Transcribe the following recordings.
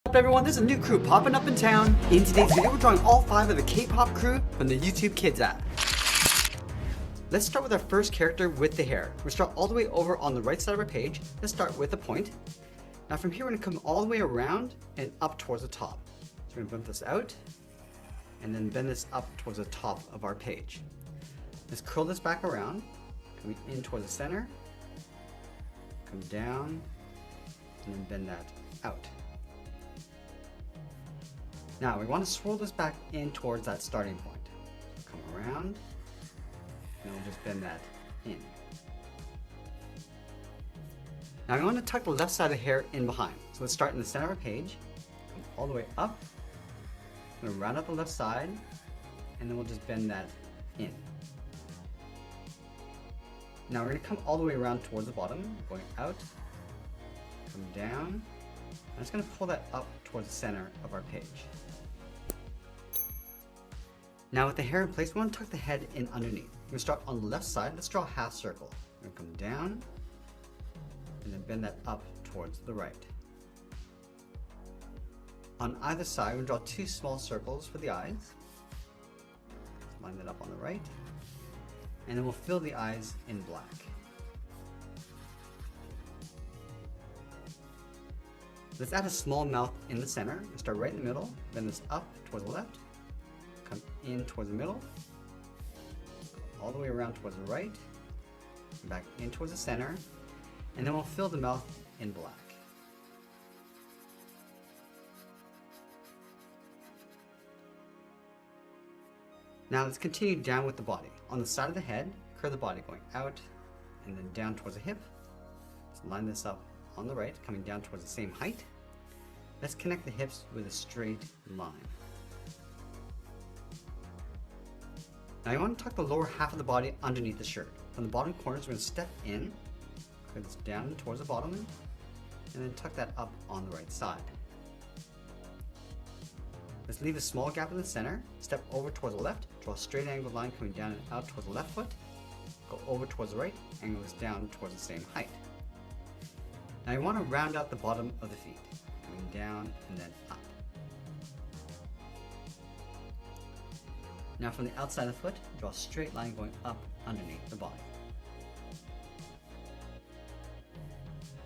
What's up everyone, there's a new crew popping up in town. In today's video, we're drawing all 5 of the K-pop crew from the YouTube Kids app. Let's start with our first character with the hair. We'll start all the way over on the right side of our page. Let's start with a point. Now from here, we're gonna come all the way around and up towards the top. So we're gonna bump this out and then bend this up towards the top of our page. Let's curl this back around, coming in towards the center, come down, and then bend that out. Now we want to swirl this back in towards that starting point. Come around, and we'll just bend that in. Now we want to tuck the left side of the hair in behind. So let's start in the center of our page, come all the way up, I'm going to round up the left side, and then we'll just bend that in. Now we're going to come all the way around towards the bottom, going out, come down. I'm just going to pull that up towards the center of our page. Now with the hair in place, we want to tuck the head in underneath. We're going to start on the left side. Let's draw a half circle. We're going to come down and then bend that up towards the right. On either side, we're going to draw 2 small circles for the eyes. Let's line that up on the right. And then we'll fill the eyes in black. Let's add a small mouth in the center. We'll start right in the middle, bend this up towards the left, come in towards the middle, all the way around towards the right, back in towards the center, and then we'll fill the mouth in black. Now let's continue down with the body. On the side of the head, curve the body going out and then down towards the hip. Let's line this up on the right, coming down towards the same height. Let's connect the hips with a straight line. Now you want to tuck the lower half of the body underneath the shirt. From the bottom corners, we're going to step in, curve this down towards the bottom, and then tuck that up on the right side. Let's leave a small gap in the center, step over towards the left, draw a straight angled line coming down and out towards the left foot, go over towards the right, angle this down towards the same height. Now you want to round out the bottom of the feet, coming down and then up. Now from the outside of the foot, draw a straight line going up underneath the body.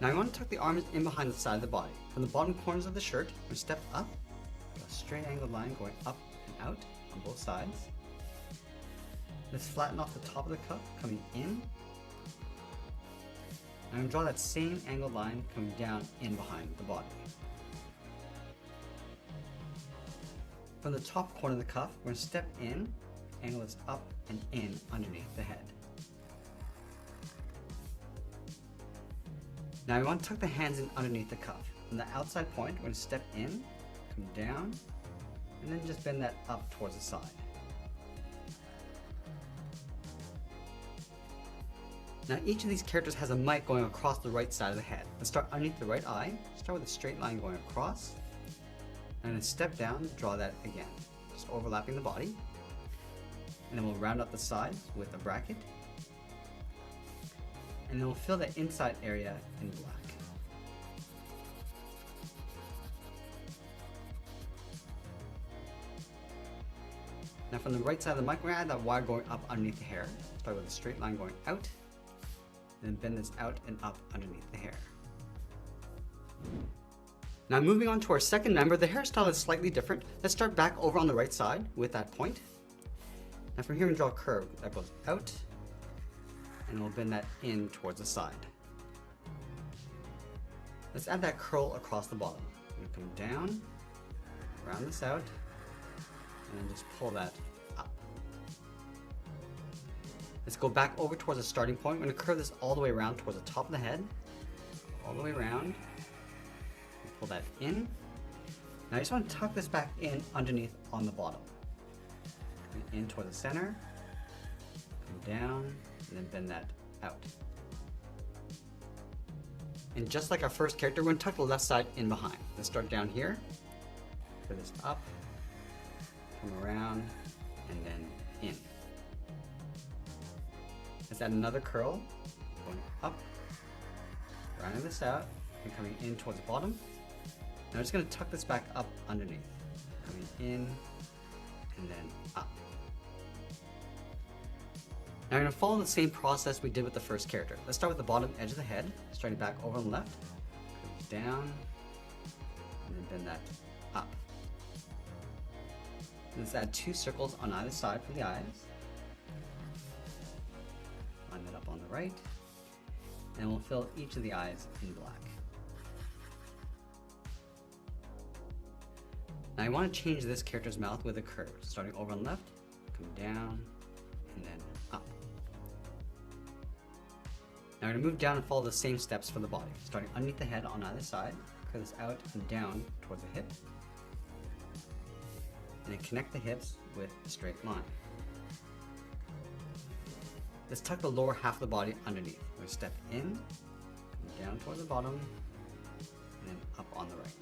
Now you want to tuck the arms in behind the side of the body. From the bottom corners of the shirt, we step up, draw a straight angled line going up and out on both sides. Let's flatten off the top of the cuff, coming in. I'm going to draw that same angled line coming down in behind the body. From the top corner of the cuff, we're going to step in, angle this up and in underneath the head. Now we want to tuck the hands in underneath the cuff. From the outside point, we're going to step in, come down, and then just bend that up towards the side. Now each of these characters has a mic going across the right side of the head. Let's start underneath the right eye, start with a straight line going across, and then step down, draw that again, just overlapping the body. And then we'll round up the sides with a bracket. And then we'll fill the inside area in black. Now from the right side of the mic, we're going to add that wire going up underneath the hair. Start with a straight line going out, and then bend this out and up underneath the hair. Now moving on to our second member, the hairstyle is slightly different. Let's start back over on the right side with that point. Now from here we draw a curve that goes out, and we'll bend that in towards the side. Let's add that curl across the bottom. We're going to come down, round this out, and then just pull that up. Let's go back over towards the starting point. We're going to curve this all the way around towards the top of the head, all the way around. Pull that in. Now I just want to tuck this back in underneath on the bottom. In toward the center, come down, and then bend that out. And just like our first character, we're going to tuck the left side in behind. Let's start down here, put this up, come around, and then in. Let's add another curl, going up, rounding this out, and coming in towards the bottom. Now I'm just going to tuck this back up underneath, coming in and then up. Now I'm going to follow the same process we did with the first character. Let's start with the bottom edge of the head, starting back over on the left, down, and then bend that up. Let's add 2 circles on either side for the eyes. Line that up on the right, and we'll fill each of the eyes in black. Now I want to change this character's mouth with a curve, starting over on the left, come down, and then up. Now I'm going to move down and follow the same steps for the body, starting underneath the head on either side, curve this out and down towards the hip, and then connect the hips with a straight line. Let's tuck the lower half of the body underneath. We're going to step in, come down towards the bottom, and then up on the right.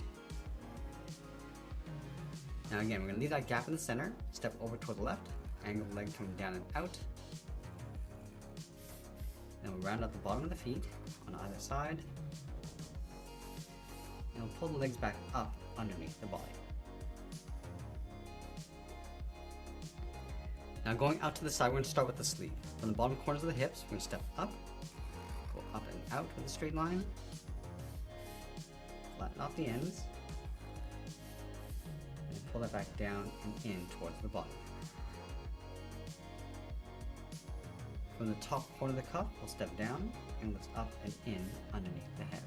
Now again, we're going to leave that gap in the center, step over toward the left, angle the leg coming down and out. Then we'll round out the bottom of the feet on either side. And we'll pull the legs back up underneath the body. Now going out to the side, we're going to start with the sleeve. From the bottom corners of the hips, we're going to step up, go up and out with a straight line, flatten off the ends, and pull that back down and in towards the bottom. From the top corner of the cuff, we'll step down and lift up and in underneath the head.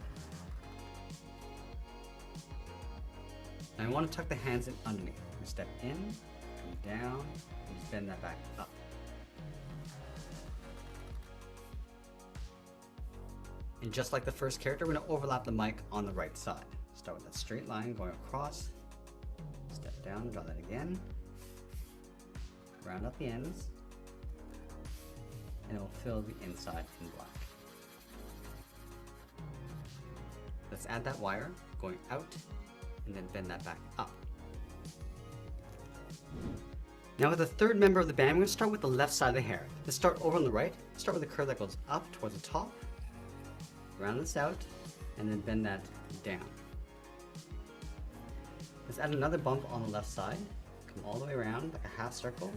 Now I want to tuck the hands in underneath. We step in, come down, and just bend that back up. And just like the first character, we're going to overlap the mic on the right side. Start with that straight line going across, step down, draw that again, round up the ends, and it will fill the inside in black. Let's add that wire going out and then bend that back up. Now with the third member of the band, we're going to start with the left side of the hair. Let's start over on the right. Start with a curve that goes up towards the top, round this out, and then bend that down. Let's add another bump on the left side. Come all the way around like a half circle,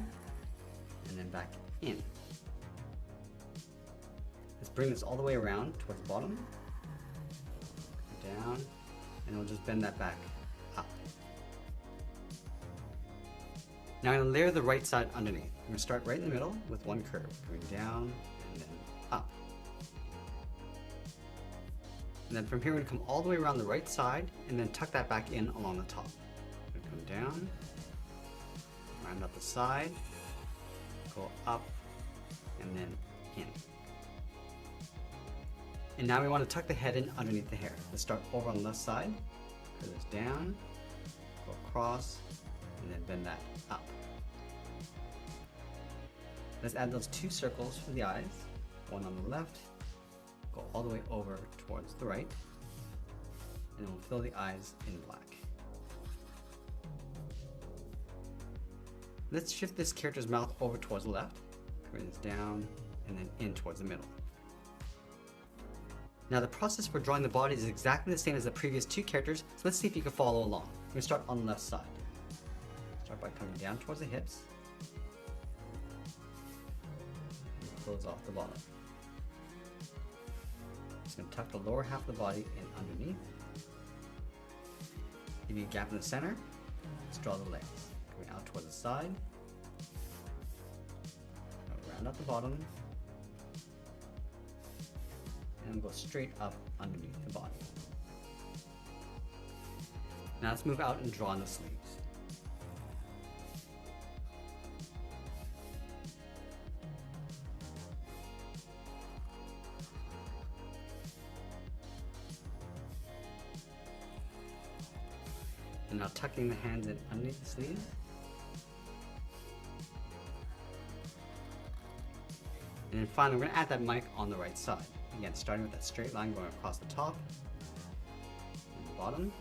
and then back in. Let's bring this all the way around towards the bottom, down, and we'll just bend that back up. Now I'm going to layer the right side underneath. I'm going to start right in the middle with one curve, going down and then up. And then from here we're going to come all the way around the right side and then tuck that back in along the top. We're going to come down, round up the side, go up, and then in. And now we want to tuck the head in underneath the hair. Let's start over on the left side, curve this down, go across, and then bend that up. Let's add those 2 circles for the eyes, one on the left, go all the way over towards the right, and we'll fill the eyes in black. Let's shift this character's mouth over towards the left, curve this down, and then in towards the middle. Now the process for drawing the body is exactly the same as the previous 2 characters, so let's see if you can follow along. We're going to start on the left side. Start by coming down towards the hips, and close off the bottom. Just going to tuck the lower half of the body in underneath. Give you a gap in the center. Let's draw the legs. Going out towards the side. Round out the bottom. And go straight up underneath the body. Now let's move out and draw on the sleeves. And now tucking the hands in underneath the sleeves. And then finally, we're going to add that mic on the right side. Again, starting with that straight line going across the top and the bottom.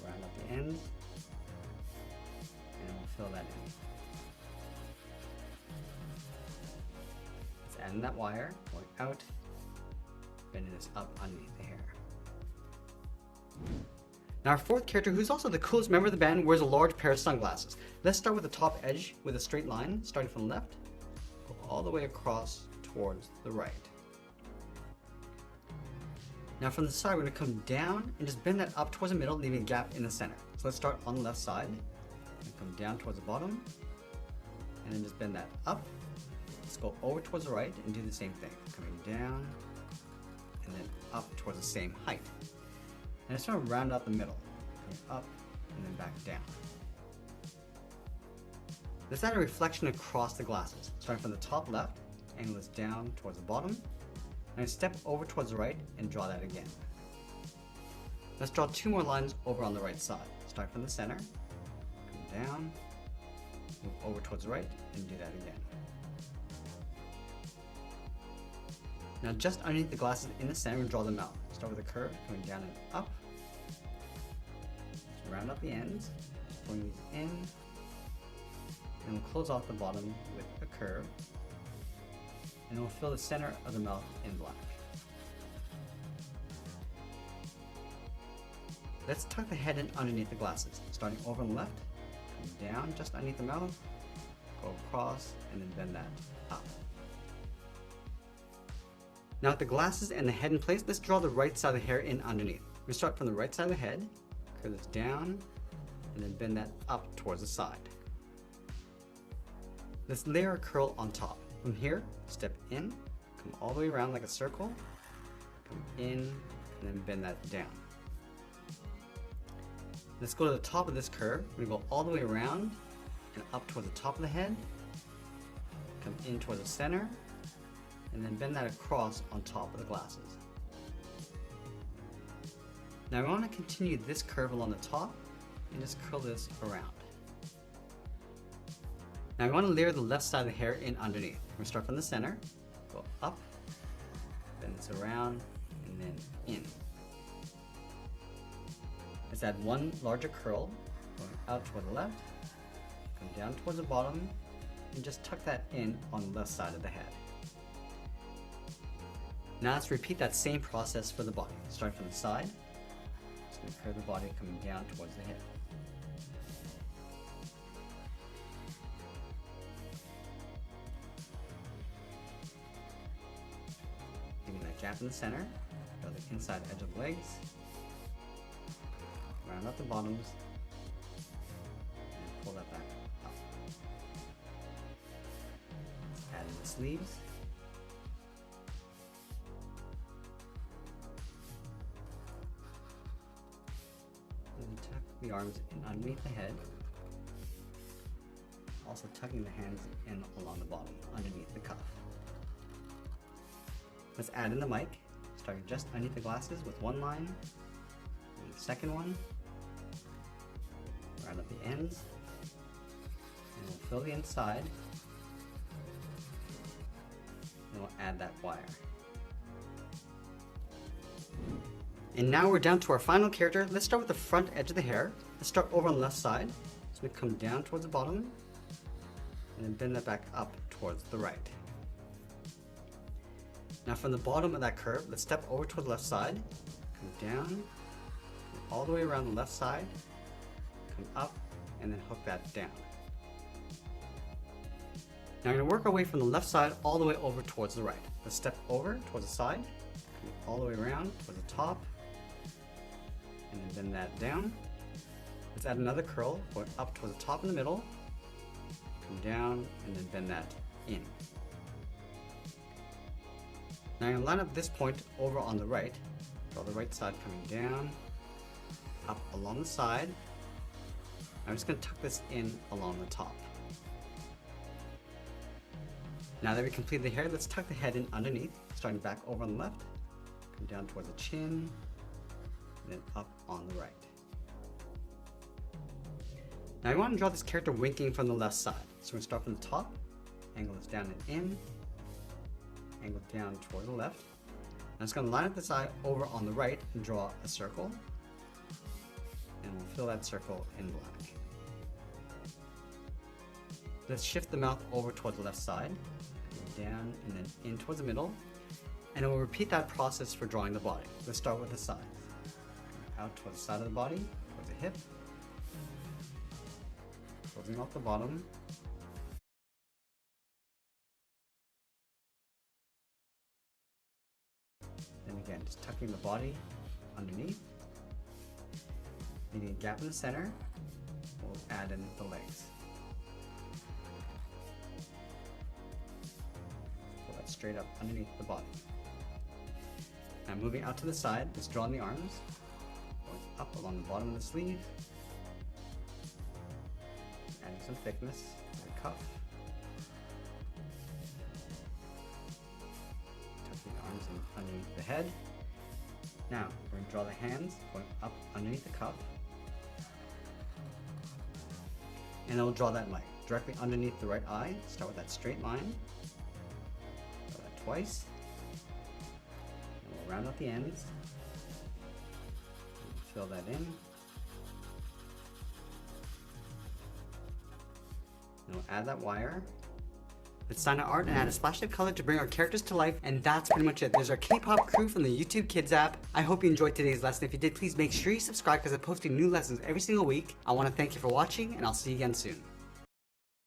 Round up the ends. And we'll fill that in. Let's add in that wire going out, bending this up underneath the hair. Now our fourth character, who's also the coolest member of the band, wears a large pair of sunglasses. Let's start with the top edge with a straight line, starting from the left, go all the way across towards the right. Now from the side, we're going to come down and just bend that up towards the middle, leaving a gap in the center. So let's start on the left side, and come down towards the bottom, and then just bend that up. Let's go over towards the right and do the same thing, coming down, and then up towards the same height. And just sort of round out the middle, coming up, and then back down. Let's add a reflection across the glasses, starting from the top left, angle this down towards the bottom, and step over towards the right and draw that again. Let's draw two more lines over on the right side. Start from the center, come down, move over towards the right, and do that again. Now just underneath the glasses in the center, we'll draw them out. Start with a curve, coming down and up. Just round up the ends, pulling these in, and we'll close off the bottom with a curve. And we'll fill the center of the mouth in black. Let's tuck the head in underneath the glasses, starting over on the left, come down just underneath the mouth, go across, and then bend that up. Now with the glasses and the head in place, let's draw the right side of the hair in underneath. We start from the right side of the head, curve this down, and then bend that up towards the side. Let's layer a curl on top. From here, step in, come all the way around like a circle, come in, and then bend that down. Let's go to the top of this curve. We're going to go all the way around and up towards the top of the head, come in towards the center, and then bend that across on top of the glasses. Now we want to continue this curve along the top and just curl this around. Now we want to layer the left side of the hair in underneath. We're going to start from the center, go up, bend this around, and then in. Let's add one larger curl, going out toward the left, come down towards the bottom, and just tuck that in on the left side of the head. Now let's repeat that same process for the body. Starting from the side, just going to curve the body coming down towards the head. Gap in the center, go to the inside edge of the legs, round up the bottoms, and pull that back up. Let's add in the sleeves. And then tuck the arms in underneath the head, also tucking the hands in along the bottom, underneath the cuff. Let's add in the mic, starting just underneath the glasses with one line, and the second one, round up the ends, and we'll fill the inside, and we'll add that wire. And now we're down to our final character. Let's start with the front edge of the hair. Let's start over on the left side, so we come down towards the bottom, and then bend that back up towards the right. Now from the bottom of that curve, let's step over to the left side, come down, come all the way around the left side, come up, and then hook that down. Now we're going to work our way from the left side all the way over towards the right. Let's step over towards the side, come all the way around towards the top, and then bend that down. Let's add another curl, going up towards the top in the middle, come down, and then bend that in. Now I'm going to line up this point over on the right, draw the right side coming down, up along the side. I'm just going to tuck this in along the top. Now that we completed the hair, let's tuck the head in underneath, starting back over on the left, come down towards the chin, and then up on the right. Now I want to draw this character winking from the left side. So we're going to start from the top, angle this down and in, angle down toward the left. I'm just going to line up this eye over on the right and draw a circle. And we'll fill that circle in black. Let's shift the mouth over toward the left side, down and then in towards the middle. And we'll repeat that process for drawing the body. Let's start with the sides. out towards the side of the body, towards the hip, closing off the bottom. And again, just tucking the body underneath. Leaving a gap in the center, we'll add in the legs. Pull that straight up underneath the body. Now moving out to the side, let's draw in the arms, going up along the bottom of the sleeve, adding some thickness to the cuff, tucking the arms in underneath the head. Now we're going to draw the hands going up underneath the cuff, and then we'll draw that leg directly underneath the right eye. Start with that straight line, draw that twice. Round out the ends, fill that in, and we'll add that wire. Let's sign our art and add a splash of color to bring our characters to life, and that's pretty much it. There's our K-pop crew from the YouTube Kids app. I hope you enjoyed today's lesson. If you did, please make sure you subscribe because I'm posting new lessons every single week. I want to thank you for watching, and I'll see you again soon.